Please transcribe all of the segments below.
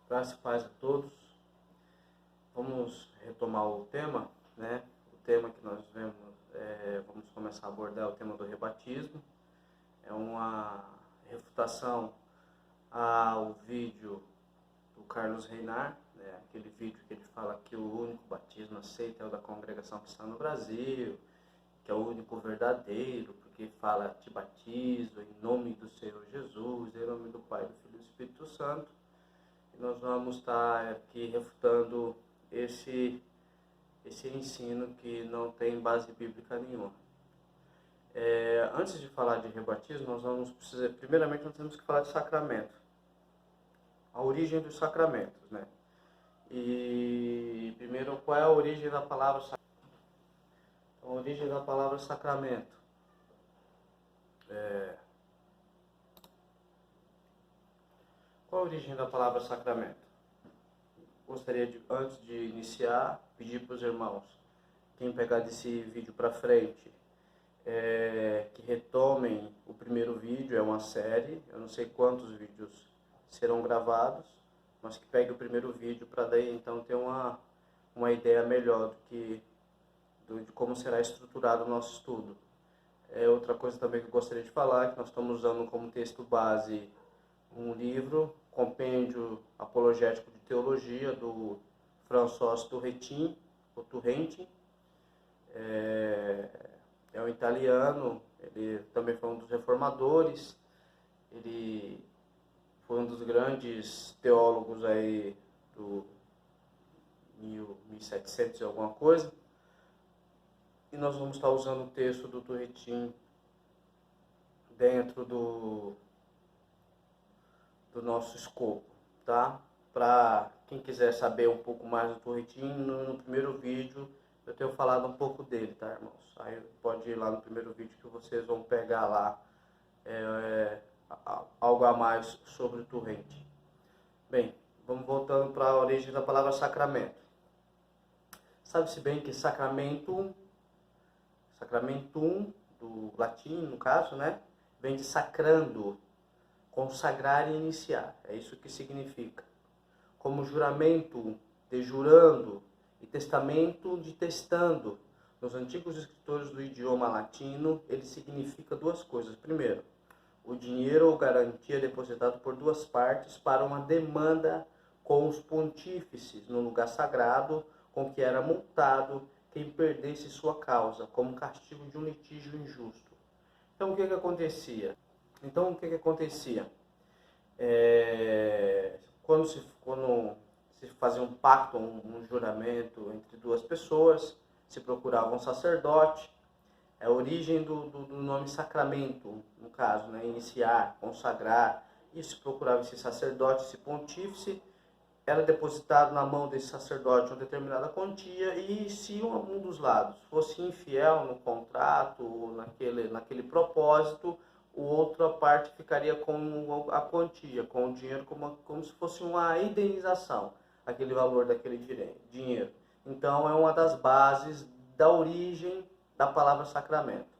Graça e paz a todos. Vamos retomar o tema, né? O tema que nós vamos começar a abordar é o tema do rebatismo. É uma refutação ao vídeo do Carlos Reinart, né? Aquele vídeo que ele fala que o único batismo aceito é o da Congregação Cristã no Brasil, que é o único verdadeiro, porque fala te batizo em nome do Senhor Jesus, em nome do Pai, do Filho e do Espírito Santo. E nós vamos estar aqui refutando esse ensino que não tem base bíblica nenhuma. Antes de falar de rebatismo, primeiramente nós temos que falar de sacramento. A origem dos sacramentos, né? E primeiro, qual é a origem da palavra sacramento? A origem da palavra sacramento. Qual a origem da palavra sacramento? Gostaria de, antes de iniciar, pedir para os irmãos, quem pegar desse vídeo para frente, que retomem o primeiro vídeo, é uma série, eu não sei quantos vídeos serão gravados, mas que pegue o primeiro vídeo para daí então ter uma ideia melhor de como será estruturado o nosso estudo. Outra coisa também que eu gostaria de falar, que nós estamos usando como texto base um livro, Compêndio Apologético de Teologia, do François Turretin, é um italiano, ele também foi um dos reformadores, ele foi um dos grandes teólogos aí do 1700 e alguma coisa, e nós vamos estar usando o texto do Turretin dentro do nosso escopo, tá? Para quem quiser saber um pouco mais do Turretin, no primeiro vídeo eu tenho falado um pouco dele, tá, irmãos? Aí pode ir lá no primeiro vídeo que vocês vão pegar lá algo a mais sobre o Turretin. Bem, vamos voltando para a origem da palavra sacramento. Sabe-se bem que sacramentum, do latim, no caso, né? Vem de sacrando, consagrar e iniciar. É isso que significa. Como juramento, de jurando, e testamento, de testando. Nos antigos escritores do idioma latino, ele significa duas coisas. Primeiro, o dinheiro ou garantia depositado por duas partes para uma demanda com os pontífices no lugar sagrado, com que era multado quem perdesse sua causa, como castigo de um litígio injusto. Então, o que acontecia? Quando se fazia um pacto, um juramento entre duas pessoas, se procurava um sacerdote. É a origem do nome sacramento, no caso, né? Iniciar, consagrar. E se procurava esse sacerdote, esse pontífice, era depositado na mão desse sacerdote uma determinada quantia, e se um dos lados fosse infiel no contrato, ou naquele propósito, a outra parte ficaria com a quantia, com o dinheiro, como se fosse uma indenização, aquele valor daquele dinheiro. Então é uma das bases da origem da palavra sacramento.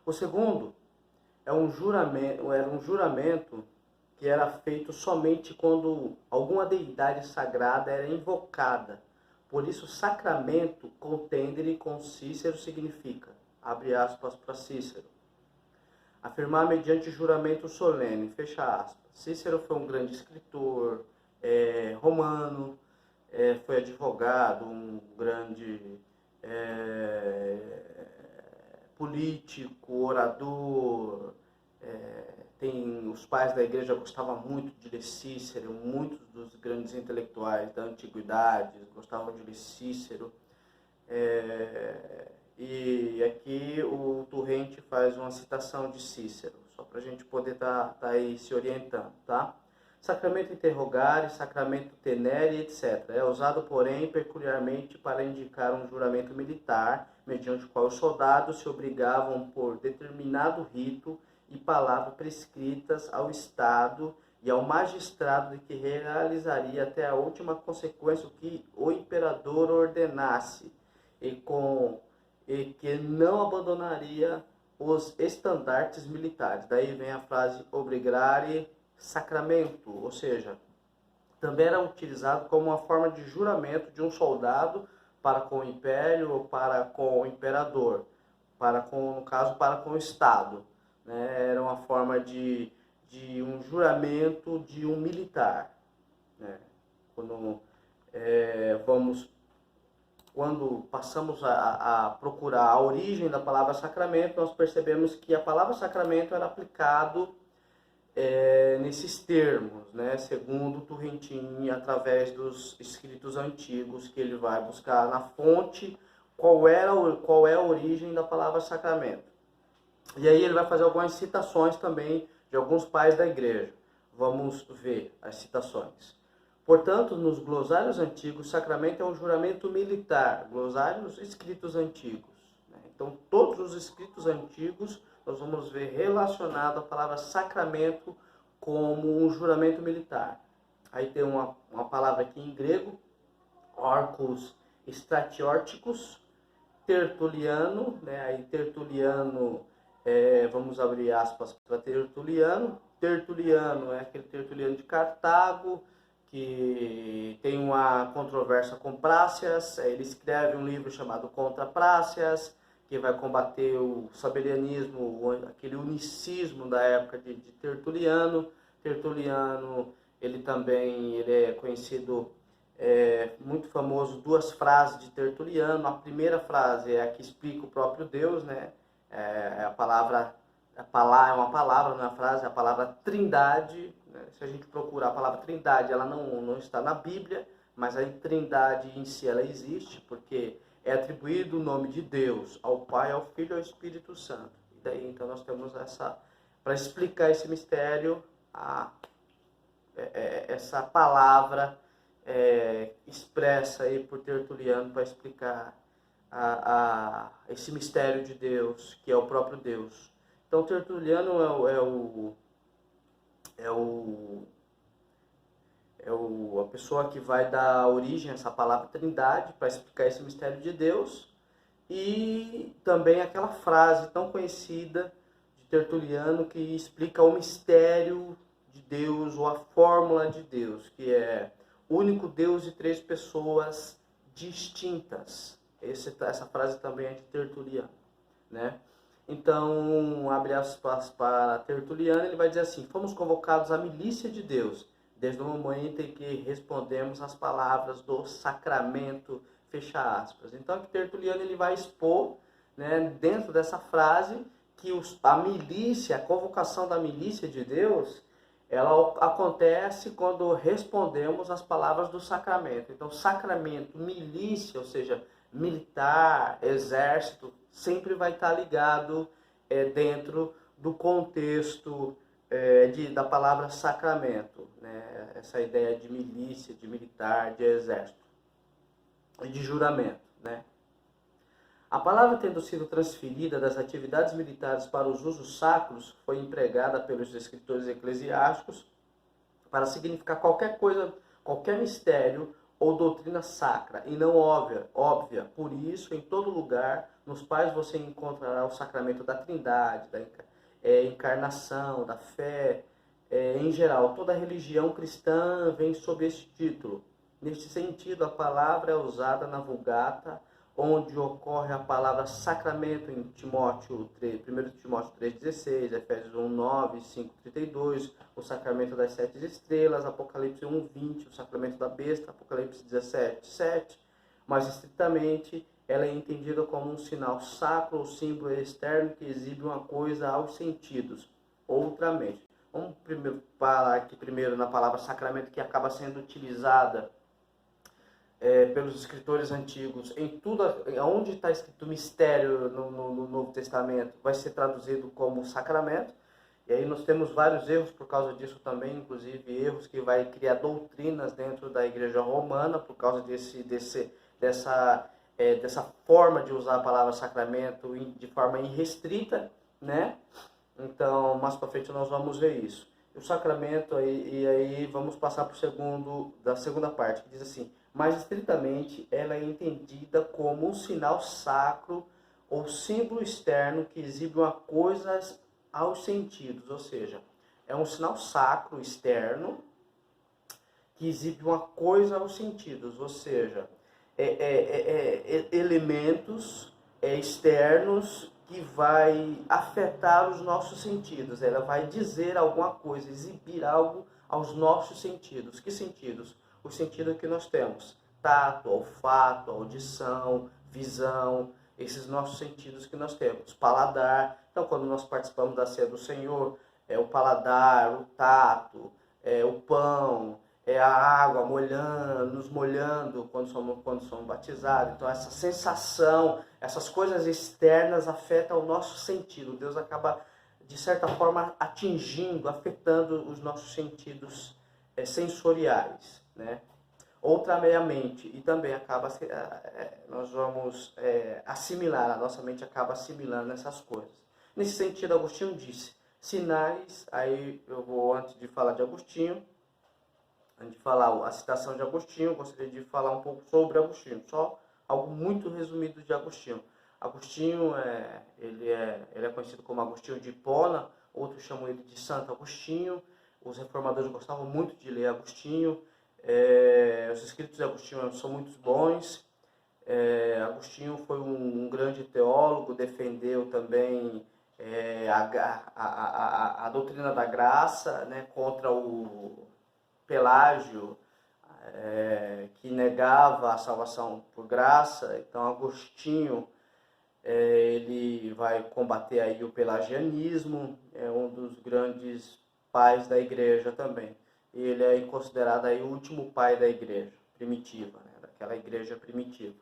O segundo era um juramento que era feito somente quando alguma deidade sagrada era invocada. Por isso, sacramento, contendere com Cícero, significa, abre aspas para Cícero, afirmar mediante juramento solene, fecha aspas. Cícero foi um grande escritor romano, foi advogado, um grande político, orador. Os pais da igreja gostavam muito de ler Cícero, muitos dos grandes intelectuais da antiguidade gostavam de ler Cícero. E aqui o Turretin faz uma citação de Cícero, só para a gente poder estar aí se orientando, tá? Sacramento interrogare, sacramento tenere, etc. É usado, porém, peculiarmente para indicar um juramento militar, mediante o qual os soldados se obrigavam por determinado rito e palavra prescritas ao Estado e ao magistrado de que realizaria até a última consequência o que o imperador ordenasse, e que não abandonaria os estandartes militares. Daí vem a frase obrigare sacramento, ou seja, também era utilizado como uma forma de juramento de um soldado para com o império ou para com o imperador, no caso, para com o Estado. Né? Era uma forma de um juramento de um militar. Né? Quando passamos a procurar a origem da palavra sacramento, nós percebemos que a palavra sacramento era aplicado nesses termos, né? Segundo Turrentini, através dos escritos antigos, que ele vai buscar na fonte qual é a origem da palavra sacramento. E aí ele vai fazer algumas citações também de alguns pais da igreja. Vamos ver as citações. Portanto, nos glossários antigos, sacramento é um juramento militar, glossários escritos antigos. Né? Então, todos os escritos antigos, nós vamos ver relacionado a palavra sacramento como um juramento militar. Aí tem uma palavra aqui em grego, orcos stratiórticos, Tertuliano, né? Aí Tertuliano, vamos abrir aspas para Tertuliano. Tertuliano é aquele Tertuliano de Cartago, que tem uma controvérsia com Prácias. Ele escreve um livro chamado Contra Prácias, que vai combater o sabelianismo, aquele unicismo da época de Tertuliano. Tertuliano, ele é conhecido, muito famoso, duas frases de Tertuliano. A primeira frase é a que explica o próprio Deus, né? É uma palavra, não é a frase, é a palavra trindade. Né? Se a gente procurar a palavra trindade, ela não está na Bíblia, mas a trindade em si ela existe, porque é atribuído o nome de Deus ao Pai, ao Filho e ao Espírito Santo. E daí, então, nós temos para explicar esse mistério, essa palavra expressa aí por Tertuliano para explicar esse mistério de Deus, que é o próprio Deus. Então, Tertuliano a pessoa que vai dar origem a essa palavra trindade para explicar esse mistério de Deus, e também aquela frase tão conhecida de Tertuliano que explica o mistério de Deus, ou a fórmula de Deus, que é único Deus e três pessoas distintas. Essa frase também é de Tertuliano, né? Então, abre aspas para Tertuliano, ele vai dizer assim: fomos convocados à milícia de Deus, desde o momento em que respondemos às palavras do sacramento, fecha aspas. Então, aqui Tertuliano ele vai expor, né, dentro dessa frase, que a milícia, a convocação da milícia de Deus, ela acontece quando respondemos às palavras do sacramento. Então, sacramento, milícia, ou seja, militar, exército, sempre vai estar ligado dentro do contexto da palavra sacramento, né? Essa ideia de milícia, de militar, de exército e de juramento, né? A palavra, tendo sido transferida das atividades militares para os usos sacros, foi empregada pelos escritores eclesiásticos para significar qualquer coisa, qualquer mistério ou doutrina sacra, e não óbvia. Por isso, em todo lugar, nos pais você encontrará o sacramento da trindade, da encarnação, da fé. Em geral, toda religião cristã vem sob este título. Neste sentido, a palavra é usada na Vulgata, onde ocorre a palavra sacramento em 1 Timóteo 3,16, Efésios 1,9, 5,32, o sacramento das 7 estrelas, Apocalipse 1,20, o sacramento da besta, Apocalipse 17,7, mas estritamente ela é entendida como um sinal sacro ou símbolo externo que exibe uma coisa aos sentidos, outramente. Vamos parar aqui primeiro na palavra sacramento, que acaba sendo utilizada pelos escritores antigos, em tudo, onde está escrito mistério no Novo Testamento, vai ser traduzido como sacramento. E aí nós temos vários erros por causa disso também, inclusive erros que vai criar doutrinas dentro da Igreja Romana por causa dessa forma de usar a palavra sacramento de forma irrestrita, né? Então, mais para frente nós vamos ver isso. O sacramento, e aí vamos passar para da segunda parte, que diz assim: mas estritamente ela é entendida como um sinal sacro ou símbolo externo que exibe uma coisa aos sentidos, ou seja, é um sinal sacro externo que que exibe uma coisa aos sentidos, ou seja, elementos externos que vai afetar os nossos sentidos. Ela vai dizer alguma coisa, exibir algo aos nossos sentidos. Que sentidos? Os sentidos que nós temos: tato, olfato, audição, visão, esses nossos sentidos que nós temos. Paladar. Então, quando nós participamos da ceia do Senhor, o paladar, o tato, o pão, a água molhando, nos molhando quando somos batizados. Então, essa sensação, essas coisas externas afetam o nosso sentido. Deus acaba, de certa forma, atingindo, afetando os nossos sentidos sensoriais, né? Outra meia mente, e também acaba, nós vamos assimilar, a nossa mente acaba assimilando essas coisas. Nesse sentido, Agostinho disse, sinais, aí eu vou, antes de falar de Agostinho, antes de falar a citação de Agostinho, eu gostaria de falar um pouco sobre Agostinho, só algo muito resumido de Agostinho. Agostinho, ele é conhecido como Agostinho de Hipona, outros chamam ele de Santo Agostinho. Os reformadores gostavam muito de ler Agostinho. Os escritos de Agostinho são muito bons. Agostinho foi um grande teólogo, defendeu também a doutrina da graça, né, contra o Pelágio, que negava a salvação por graça. Então Agostinho ele vai combater aí o pelagianismo, é um dos grandes pais da igreja também. Ele é considerado aí o último pai da igreja primitiva, né, daquela igreja primitiva.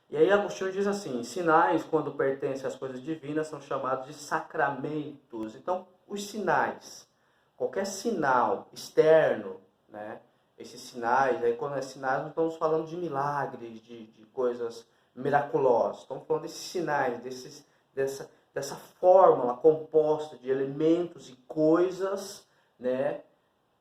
E aí Agostinho diz assim, sinais, quando pertencem às coisas divinas, são chamados de sacramentos. Então, os sinais, qualquer sinal externo, né, esses sinais, aí quando é sinais não estamos falando de milagres, de coisas miraculosas, estamos falando desses sinais, dessa fórmula composta de elementos e coisas, né,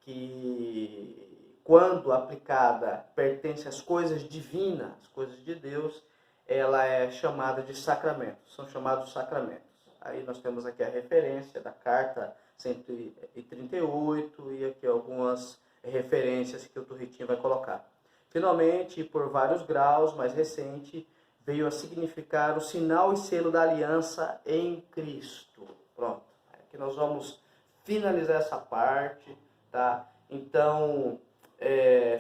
que quando aplicada pertence às coisas divinas, às coisas de Deus, ela é chamada de sacramentos, são chamados sacramentos. Aí nós temos aqui a referência da carta 138 e aqui algumas referências que o Turritinho vai colocar. Finalmente, por vários graus, mais recente, veio a significar o sinal e selo da aliança em Cristo. Pronto, aqui nós vamos finalizar essa parte, tá? Então,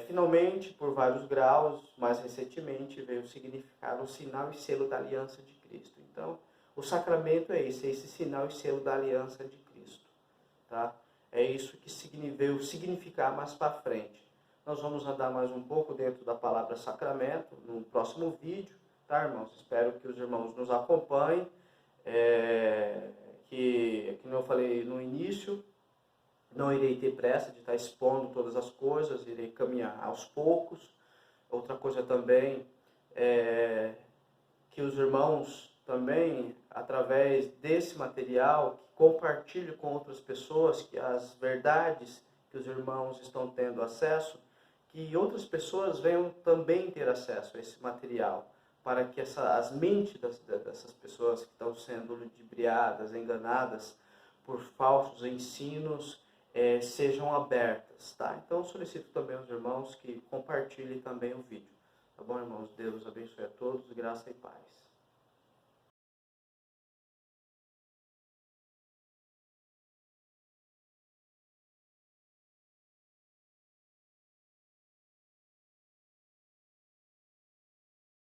finalmente, por vários graus, mais recentemente, veio significar o sinal e selo da aliança de Cristo. Então, o sacramento é esse sinal e selo da aliança de Cristo, tá? É isso que veio significar mais para frente. Nós vamos andar mais um pouco dentro da palavra sacramento no próximo vídeo, tá, irmãos? Espero que os irmãos nos acompanhem. Como eu falei no início, não irei ter pressa de estar expondo todas as coisas, irei caminhar aos poucos. Outra coisa também é que os irmãos também, através desse material, compartilhem com outras pessoas que as verdades que os irmãos estão tendo acesso, que outras pessoas venham também ter acesso a esse material, para que as mentes dessas pessoas que estão sendo ludibriadas, enganadas por falsos ensinos, sejam abertas, tá? Então, solicito também aos irmãos que compartilhem também o vídeo. Tá bom, irmãos? Deus abençoe a todos, graça e paz.